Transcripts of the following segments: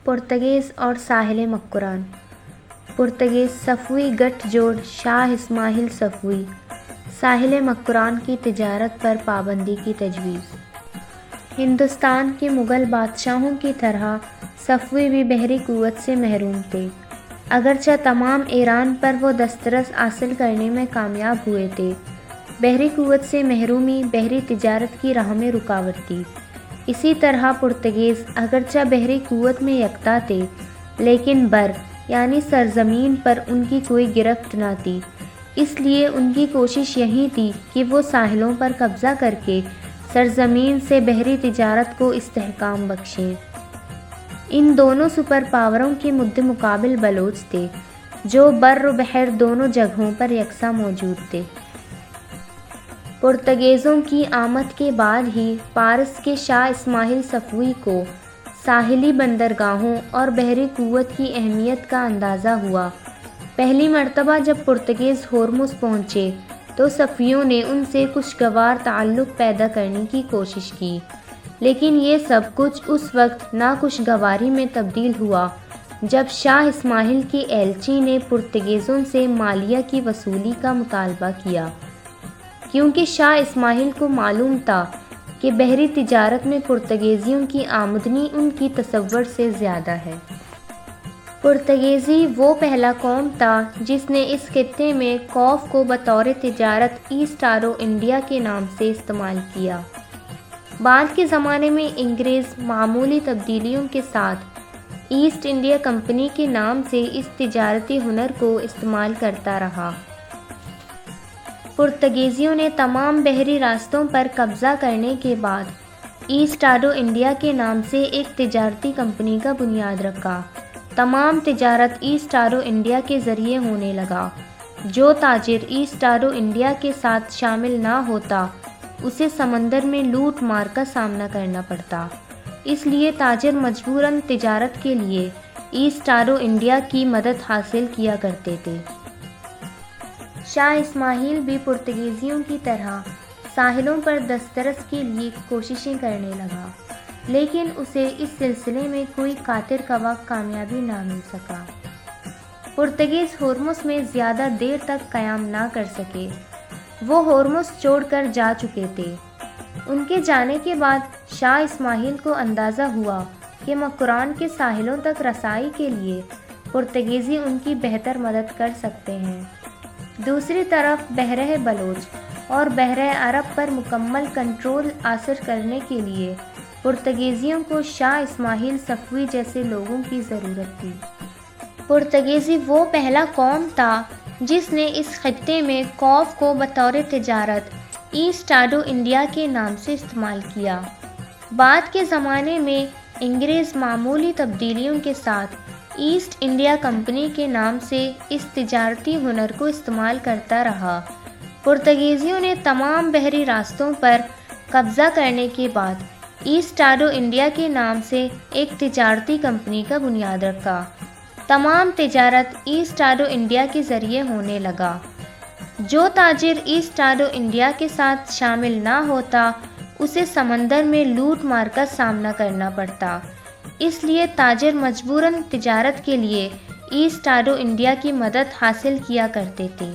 پرتگیز اور ساحل مکران۔ پرتگیز صفوی گٹھ جوڑ شاہ اسماعیل صفوی، ساحل مکران کی تجارت پر پابندی کی تجویز۔ ہندوستان کے مغل بادشاہوں کی طرح صفوی بھی بحری قوت سے محروم تھے، اگرچہ تمام ایران پر وہ دسترس حاصل کرنے میں کامیاب ہوئے تھے۔ بحری قوت سے محرومی بحری تجارت کی راہ میں رکاوٹ تھی۔ اسی طرح پرتگیز اگرچہ بحری قوت میں یکتا تھے، لیکن بر یعنی سرزمین پر ان کی کوئی گرفت نہ تھی، اس لیے ان کی کوشش یہی تھی کہ وہ ساحلوں پر قبضہ کر کے سرزمین سے بحری تجارت کو استحکام بخشیں۔ ان دونوں سپر پاوروں کے مد مقابل بلوچ تھے، جو بر و بحر دونوں جگہوں پر یکساں موجود تھے۔ پرتگیزوں کی آمد کے بعد ہی فارس کے شاہ اسماعیل صفوی کو ساحلی بندرگاہوں اور بحری قوت کی اہمیت کا اندازہ ہوا۔ پہلی مرتبہ جب پرتگیز ہرمز پہنچے تو صفویوں نے ان سے خوشگوار تعلق پیدا کرنے کی کوشش کی، لیکن یہ سب کچھ اس وقت ناخوشگواری میں تبدیل ہوا جب شاہ اسماعیل کے ایلچی نے پرتگیزوں سے مالیہ کی وصولی کا مطالبہ کیا، کیونکہ شاہ اسماعیل کو معلوم تھا کہ بحری تجارت میں پرتگیزیوں کی آمدنی ان کی تصور سے زیادہ ہے۔ پرتگیزی وہ پہلا قوم تھا جس نے اس خطے میں خوف کو بطور تجارت ایسٹ آرو انڈیا کے نام سے استعمال کیا۔ بعد کے زمانے میں انگریز معمولی تبدیلیوں کے ساتھ ایسٹ انڈیا کمپنی کے نام سے اس تجارتی ہنر کو استعمال کرتا رہا۔ پرتگیزیوں نے تمام بحری راستوں پر قبضہ کرنے کے بعد ایسٹ آرو انڈیا کے نام سے ایک تجارتی کمپنی کا بنیاد رکھا۔ تمام تجارت ایسٹ آرو انڈیا کے ذریعے ہونے لگا۔ جو تاجر ایسٹ آرو انڈیا کے ساتھ شامل نہ ہوتا اسے سمندر میں لوٹ مار کا سامنا کرنا پڑتا، اس لیے تاجر مجبوراً تجارت کے لیے ایسٹ آرو انڈیا کی مدد حاصل کیا کرتے تھے۔ شاہ اسماعیل بھی پرتگیزیوں کی طرح ساحلوں پر دسترس کے لیے کوششیں کرنے لگا، لیکن اسے اس سلسلے میں کوئی کارگر کامیابی نہ مل سکا۔ پرتگیز ہرمز میں زیادہ دیر تک قیام نہ کر سکے، وہ ہرمز چھوڑ کر جا چکے تھے۔ ان کے جانے کے بعد شاہ اسماعیل کو اندازہ ہوا کہ مکران کے ساحلوں تک رسائی کے لیے پرتگیزی ان کی بہتر مدد کر سکتے ہیں۔ دوسری طرف بحیرہ بلوچ اور بحیرہ عرب پر مکمل کنٹرول حاصل کرنے کے لیے پرتگیزیوں کو شاہ اسماعیل صفوی جیسے لوگوں کی ضرورت تھی۔ پرتگیزی وہ پہلا قوم تھا جس نے اس خطے میں خوف کو بطور تجارت ایسٹ آرو انڈیا کے نام سے استعمال کیا۔ بعد کے زمانے میں انگریز معمولی تبدیلیوں کے ساتھ ایسٹ انڈیا کمپنی کے نام سے اس تجارتی ہنر کو استعمال کرتا رہا۔ پرتگیزیوں نے تمام بحری راستوں پر قبضہ کرنے کے بعد ایسٹ آرو انڈیا کے نام سے ایک تجارتی کمپنی کا بنیاد رکھا۔ تمام تجارت ایسٹ آرو انڈیا کے ذریعے ہونے لگا۔ جو تاجر ایسٹ آرو انڈیا کے ساتھ شامل نہ ہوتا اسے سمندر میں لوٹ مار کا سامنا کرنا پڑتا، اس لیے تاجر مجبوراً تجارت کے لیے ایسٹ آرو انڈیا کی مدد حاصل کیا کرتے تھے۔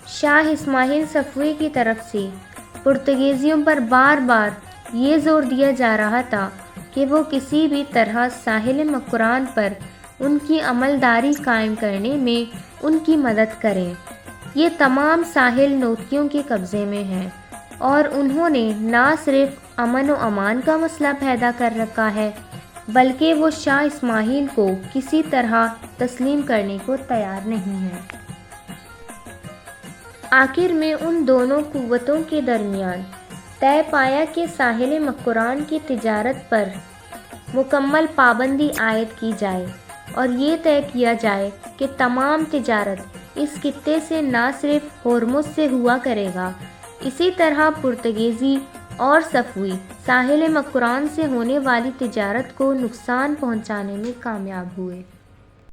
شاہ اسماعیل صفوی کی طرف سے پرتگیزیوں پر بار بار یہ زور دیا جا رہا تھا کہ وہ کسی بھی طرح ساحل مکران پر ان کی عملداری قائم کرنے میں ان کی مدد کریں۔ یہ تمام ساحل نوتکیوں کے قبضے میں ہیں اور انہوں نے نہ صرف امن و امان کا مسئلہ پیدا کر رکھا ہے بلکہ وہ شاہ اسماعیل کو کسی طرح تسلیم کرنے کو تیار نہیں ہیں۔ آخر میں ان دونوں قوتوں کے درمیان طے پایا کہ ساحل مکران کی تجارت پر مکمل پابندی عائد کی جائے اور یہ طے کیا جائے کہ تمام تجارت اس خطے سے نہ صرف ہرمز سے ہوا کرے گا، اسی طرح پرتگیزی اور صفوی ساحل مکران سے ہونے والی تجارت کو نقصان پہنچانے میں کامیاب ہوئے۔